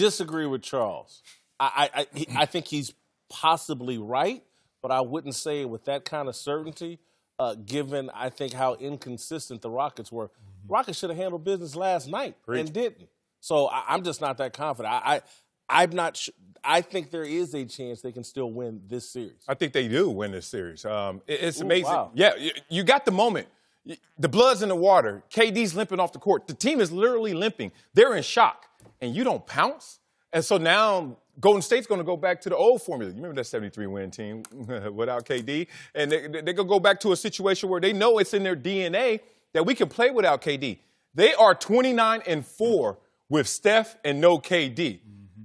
disagree with Charles. I think he's possibly right, but I wouldn't say it with that kind of certainty, given, I think, how inconsistent the Rockets were. Rockets should have handled business last night and didn't. So I'm just not that confident. I'm not sure. I think there is a chance they can still win this series. I think they do win this series. It's amazing. Wow. Yeah, you got the moment. The blood's in the water. KD's limping off the court. The team is literally limping. They're in shock. And you don't pounce? And so now Golden State's going to go back to the old formula. You remember that 73-win team without KD? And they're going to go back to a situation where they know it's in their DNA that we can play without KD. They are 29-4 with Steph and no KD.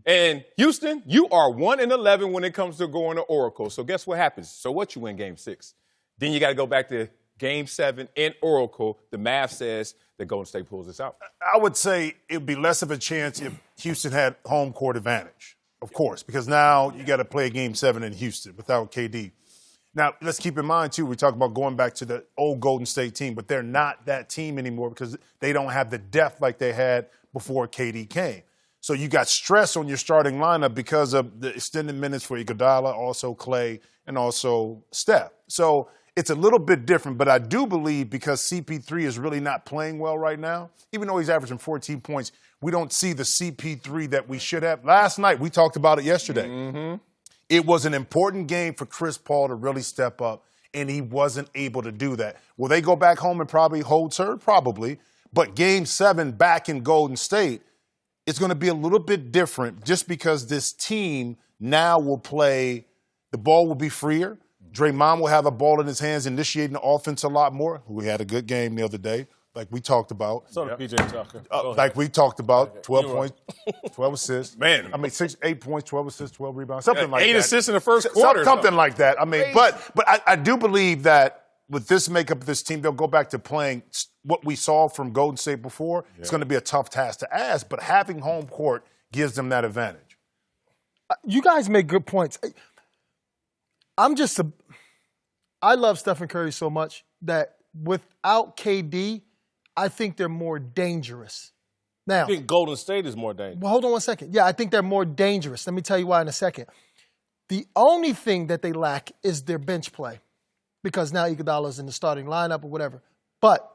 And Houston, you are 1-11 when it comes to going to Oracle. So guess what happens? So what? You win Game 6. Then you got to go back to Game 7 in Oracle. The math says that Golden State pulls this out. I would say it would be less of a chance if Houston had home court advantage, of course, because now you got to play Game 7 in Houston without KD. Now, let's keep in mind, too, we talk about going back to the old Golden State team, but they're not that team anymore because they don't have the depth like they had before KD came. So you got stress on your starting lineup because of the extended minutes for Iguodala, also Klay, and also Steph. So it's a little bit different, but I do believe because CP3 is really not playing well right now, even though he's averaging 14 points, we don't see the CP3 that we should have. Last night, we talked about it yesterday. Mm-hmm. It was an important game for Chris Paul to really step up, and he wasn't able to do that. Will they go back home and probably hold serve? Probably. But Game 7 back in Golden State, it's going to be a little bit different just because this team now will play, the ball will be freer. Draymond will have a ball in his hands, initiating the offense a lot more. We had a good game the other day, like we talked about. So did PJ Tucker. Like we talked about, 12 points, 12 assists. Man. I mean, 8 points, 12 assists, 12 rebounds, something like that. 8 assists in the first quarter. Something like that. I mean, but I do believe that with this makeup of this team, they'll go back to playing what we saw from Golden State before. Yeah. It's going to be a tough task to ask, but having home court gives them that advantage. You guys make good points. I love Stephen Curry so much that without KD, I think they're more dangerous. Now, I think Golden State is more dangerous. Well, hold on one second. Yeah, I think they're more dangerous. Let me tell you why in a second. The only thing that they lack is their bench play because now Iguodala's in the starting lineup or whatever. But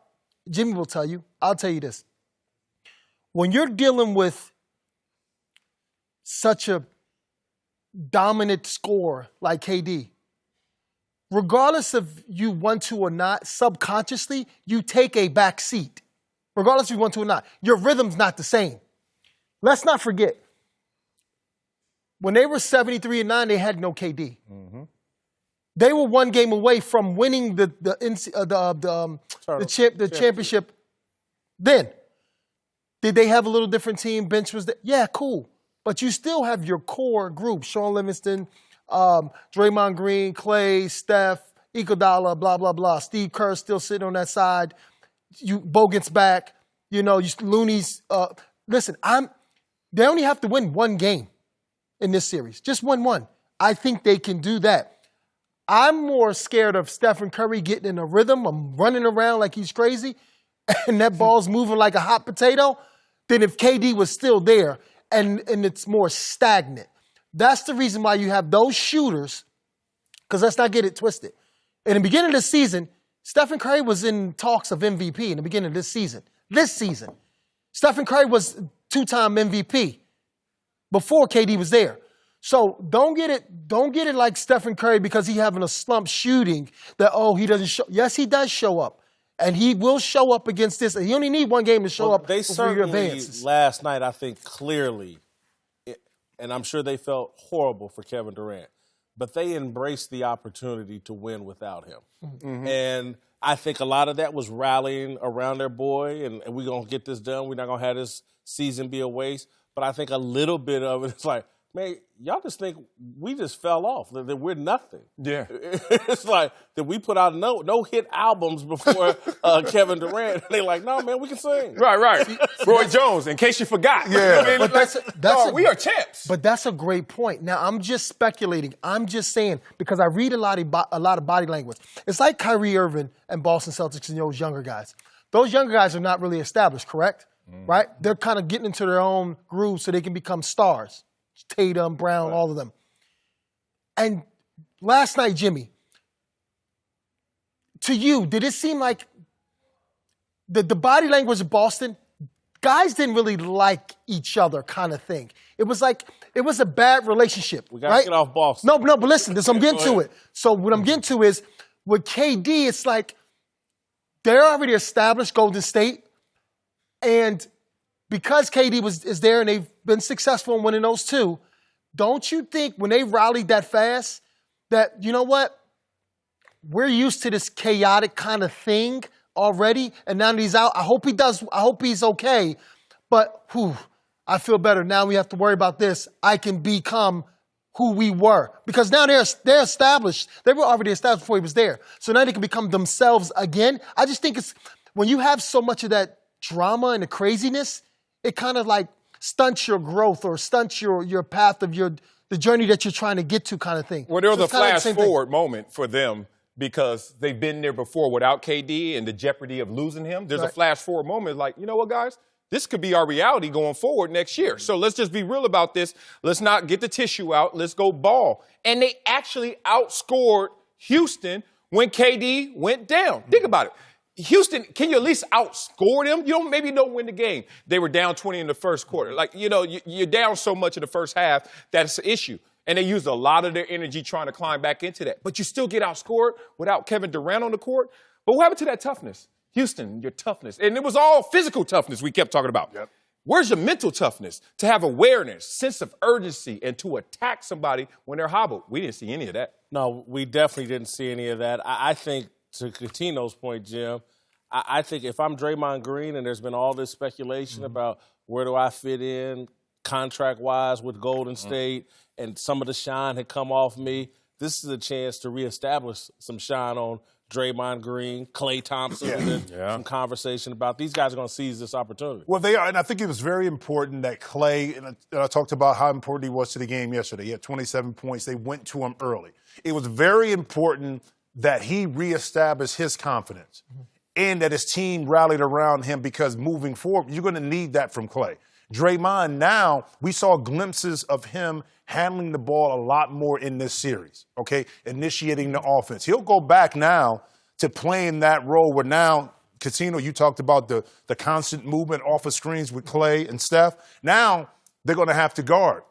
Jimmy will tell you, I'll tell you this. When you're dealing with such a dominant scorer like KD, regardless of you want to or not, subconsciously, you take a back seat. Regardless if you want to or not. Your rhythm's not the same. Let's not forget, when they were 73-9, they had no KD. Mm-hmm. They were one game away from winning the championship. Then, did they have a little different team? Bench was there? Yeah, cool. But you still have your core group: Sean Livingston, Draymond Green, Klay, Steph, Iguodala, blah blah blah. Steve Kerr still sitting on that side. Bogut's back. Looney's. Listen, they only have to win one game in this series. Just win one. I think they can do that. I'm more scared of Stephen Curry getting in a rhythm of running around like he's crazy and that ball's moving like a hot potato than if KD was still there and it's more stagnant. That's the reason why you have those shooters, because let's not get it twisted. In the beginning of the season, Stephen Curry was in talks of MVP in the beginning of this season. Stephen Curry was two-time MVP before KD was there. So don't get it like Stephen Curry because he's having a slump shooting that, he doesn't show. Yes, he does show up. And he will show up against this. He only need one game to show up they before you advance. Certainly, last night, I think clearly, and I'm sure they felt horrible for Kevin Durant, but they embraced the opportunity to win without him. Mm-hmm. And I think a lot of that was rallying around their boy, and we're going to get this done. We're not going to have this season be a waste. But I think a little bit of it is like, man, y'all just think we just fell off, that we're nothing. Yeah. It's like that we put out no hit albums before Kevin Durant. They're like, no, man, we can sing. Right. Roy Jones, in case you forgot. Yeah. But we are champs. But that's a great point. Now, I'm just speculating. I'm just saying, because I read a lot of body language. It's like Kyrie Irving and Boston Celtics and those younger guys. Those younger guys are not really established, correct? right? They're kind of getting into their own groove so they can become stars. Tatum, Brown, all of them. And last night, Jimmy, to you, did it seem like the body language of Boston, guys didn't really like each other kind of thing? It was like, it was a bad relationship. We got to get off Boston. No, but listen, I'm getting to it. So what I'm getting to is, with KD, it's like they're already established Golden State, and because KD is there and they've been successful in winning those two, don't you think when they rallied that fast that, you know what, we're used to this chaotic kind of thing already, and now that he's out, I hope he's okay, but I feel better. Now we have to worry about this. I can become who we were. Because now they're established. They were already established before he was there. So now they can become themselves again. I just think it's, when you have so much of that drama and the craziness, it kind of like stunts your growth or stunts your path of the journey that you're trying to get to kind of thing. Well, there was So a it's kinda like the same thing. flash-forward moment for them because they've been there before without KD and the jeopardy of losing him. There's a flash-forward moment like, you know what, guys? This could be our reality going forward next year. So let's just be real about this. Let's not get the tissue out. Let's go ball. And they actually outscored Houston when KD went down. Think about it. Houston, can you at least outscore them? You don't maybe win the game. They were down 20 in the first quarter. Like, you're down so much in the first half, that's an issue. And they used a lot of their energy trying to climb back into that. But you still get outscored without Kevin Durant on the court. But what happened to that toughness? Houston, your toughness. And it was all physical toughness we kept talking about. Yep. Where's your mental toughness? To have awareness, sense of urgency, and to attack somebody when they're hobbled. We didn't see any of that. No, we definitely didn't see any of that. I think, to Cuttino's point, Jim, I think if I'm Draymond Green and there's been all this speculation about where do I fit in contract-wise with Golden State and some of the shine had come off me, this is a chance to reestablish some shine on Draymond Green, Klay Thompson, and some conversation about these guys are going to seize this opportunity. Well, they are, and I think it was very important that Klay, and I talked about how important he was to the game yesterday. He had 27 points. They went to him early. It was very important that he reestablished his confidence and that his team rallied around him, because moving forward, you're going to need that from Klay. Draymond, now, we saw glimpses of him handling the ball a lot more in this series, okay, initiating the offense. He'll go back now to playing that role where now, Cuttino, you talked about the constant movement off of screens with Klay and Steph. Now they're going to have to guard.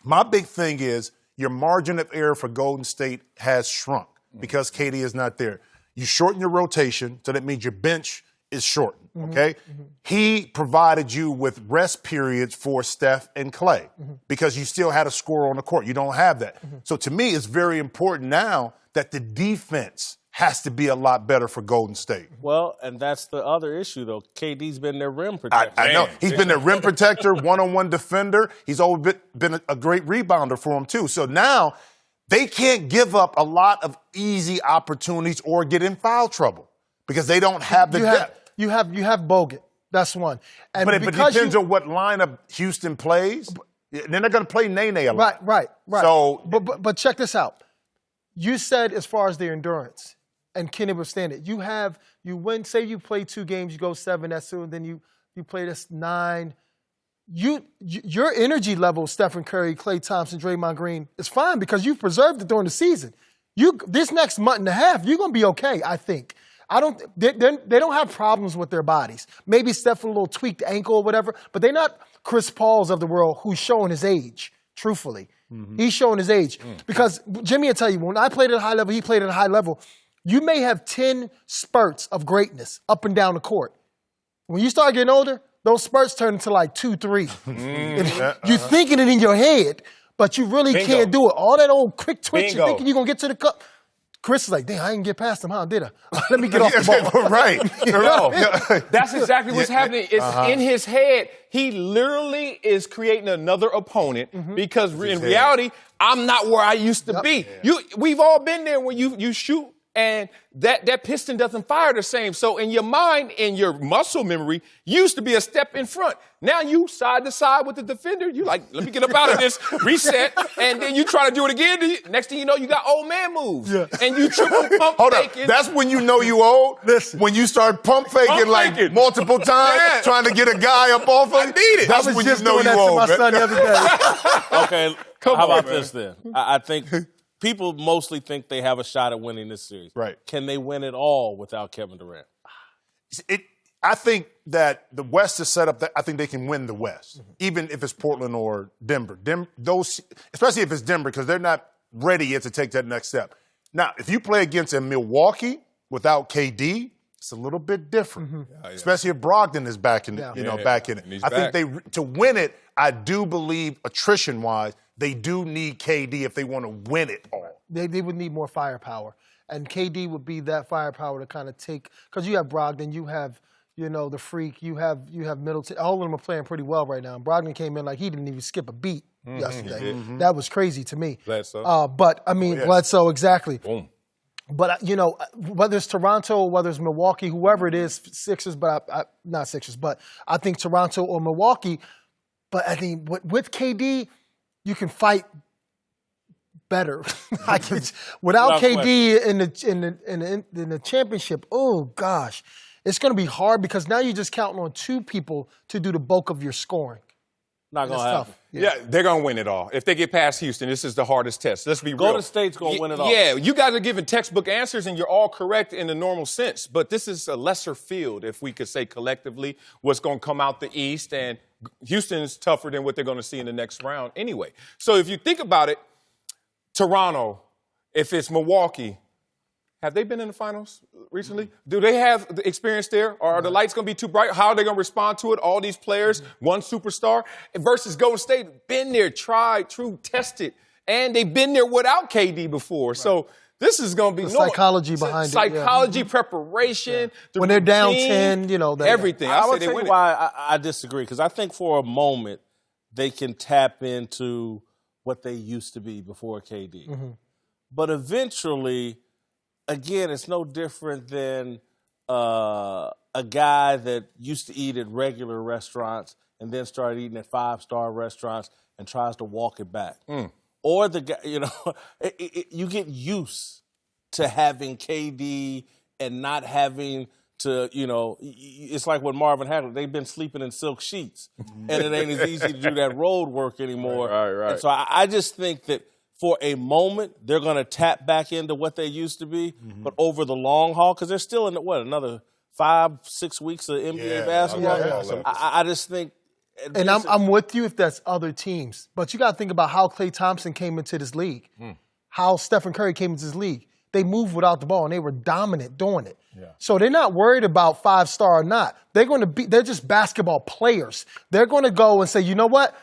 My big thing is your margin of error for Golden State has shrunk because KD is not there. You shorten your rotation, so that means your bench is shortened, okay? He provided you with rest periods for Steph and Klay because you still had a scorer on the court. You don't have that. So to me, it's very important now that the defense has to be a lot better for Golden State. Well, and that's the other issue, though. KD's been their rim protector. I know. He's been their rim protector, one-on-one defender. He's always been a great rebounder for them, too. So now they can't give up a lot of easy opportunities or get in foul trouble because they don't have the depth. You have Bogut. That's one. And but it depends on what lineup Houston plays. Then they're going to play Nene a lot. Right. So, but check this out. You said as far as their endurance, and can it withstand it? You win. Say you play 2 games, you go 7. That's 2. And then you play this 9. Your energy level, Stephen Curry, Klay Thompson, Draymond Green, is fine because you've preserved it during the season. This next month and a half, you're going to be okay, I think. They don't have problems with their bodies. Maybe Steph with a little tweaked ankle or whatever, but they're not Chris Paul's of the world who's showing his age, truthfully. He's showing his age. Because Jimmy will tell you, when I played at a high level, he played at a high level, you may have 10 spurts of greatness up and down the court. When you start getting older, those spurts turn into like 2, 3. You're thinking it in your head, but you really can't do it. All that old quick twitch, you're thinking you're going to get to the cup. Chris is like, damn, I didn't get past him, huh? Did I? Let me get off the ball. Right. No, that's exactly what's happening. It's in his head. He literally is creating another opponent because in reality, I'm not where I used to be. We've all been there when you shoot And that piston doesn't fire the same. So in your mind, in your muscle memory, you used to be a step in front. Now you side to side with the defender. You like, let me get up out of this, reset, and then you try to do it again. Next thing you know, you got old man moves. Yeah. And you triple pump Hold faking. up. That's when you know you old. Listen. When you start pump faking like multiple times, trying to get a guy up off of you. I need it. That's when you know you old. I was just doing that to my son the other day. Okay, how about this then? I think people mostly think they have a shot at winning this series. Right. Can they win it all without Kevin Durant? I think that the West is set up that I think they can win the West, even if it's Portland or Denver. Especially if it's Denver, because they're not ready yet to take that next step. Now, if you play against a Milwaukee without KD, it's a little bit different, especially if Brogdon is back in, back in it. I think to win it, I do believe attrition-wise, they do need KD if they want to win it all. They would need more firepower. And KD would be that firepower to kind of take, because you have Brogdon, you have, the Freak, you have Middleton. All of them are playing pretty well right now. And Brogdon came in like he didn't even skip a beat yesterday. That was crazy to me. Bledsoe. Bledsoe, exactly. Boom. But, whether it's Toronto or whether it's Milwaukee, whoever it is, Sixers, but not Sixers, but I think Toronto or Milwaukee. But I think with KD, you can fight better. Without KD in the championship, oh gosh, it's going to be hard because now you're just counting on two people to do the bulk of your scoring. Not going to happen. Yeah, they're going to win it all. If they get past Houston, this is the hardest test. Let's be real. Golden State's going to win it all. Yeah, you guys are giving textbook answers, and you're all correct in the normal sense. But this is a lesser field, if we could say collectively, what's going to come out the East. And Houston is tougher than what they're going to see in the next round anyway. So if you think about it, Toronto, if it's Milwaukee, have they been in the finals recently? Do they have the experience there? Or are the lights going to be too bright? How are they going to respond to it? All these players, one superstar, versus Golden State, been there, tried, true, tested, and they've been there without KD before. Right. So this is going to be psychology behind psychology, preparation. The when they're down 10, everything. I would tell you why I disagree, because I think for a moment they can tap into what they used to be before KD. But eventually, again, it's no different than a guy that used to eat at regular restaurants and then started eating at 5-star restaurants and tries to walk it back. Or the guy, you get used to having KD and not having to, it's like when Marvin had it. They've been sleeping in silk sheets, and it ain't as easy to do that road work anymore. Right. And so I just think that for a moment, they're going to tap back into what they used to be, but over the long haul, because they're still in, another 5-6 weeks of NBA basketball? I just think... And I'm with you if that's other teams. But you got to think about how Klay Thompson came into this league, how Stephen Curry came into this league. They moved without the ball, and they were dominant doing it. Yeah. So they're not worried about 5-star or not. They're just basketball players. They're going to go and say, you know what?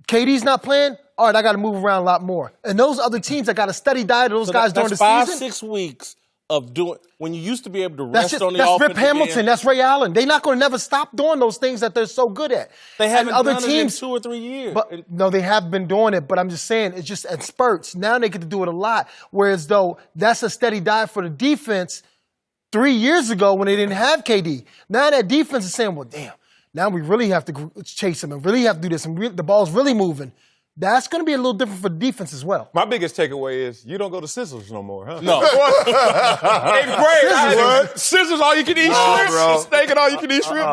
KD's not playing? All right, I got to move around a lot more. And those other teams that got a steady diet of those guys during the season. 5-6 weeks of doing, when you used to be able to rest on the offensive That's Rip Hamilton, end. that's Ray Allen. They're not going to never stop doing those things that they're so good at. They haven't done it in 2 or 3 years. No, they have been doing it, but I'm just saying, it's just at spurts. Now they get to do it a lot, whereas though that's a steady diet for the defense 3 years ago when they didn't have KD. Now that defense is saying, well, damn, now we really have to chase him and really have to do this, and the ball's really moving. That's going to be a little different for the defense as well. My biggest takeaway is you don't go to Sizzles no more, huh? No. 8th grade, Sizzles all you can eat shrimp, steak and all you can eat shrimp.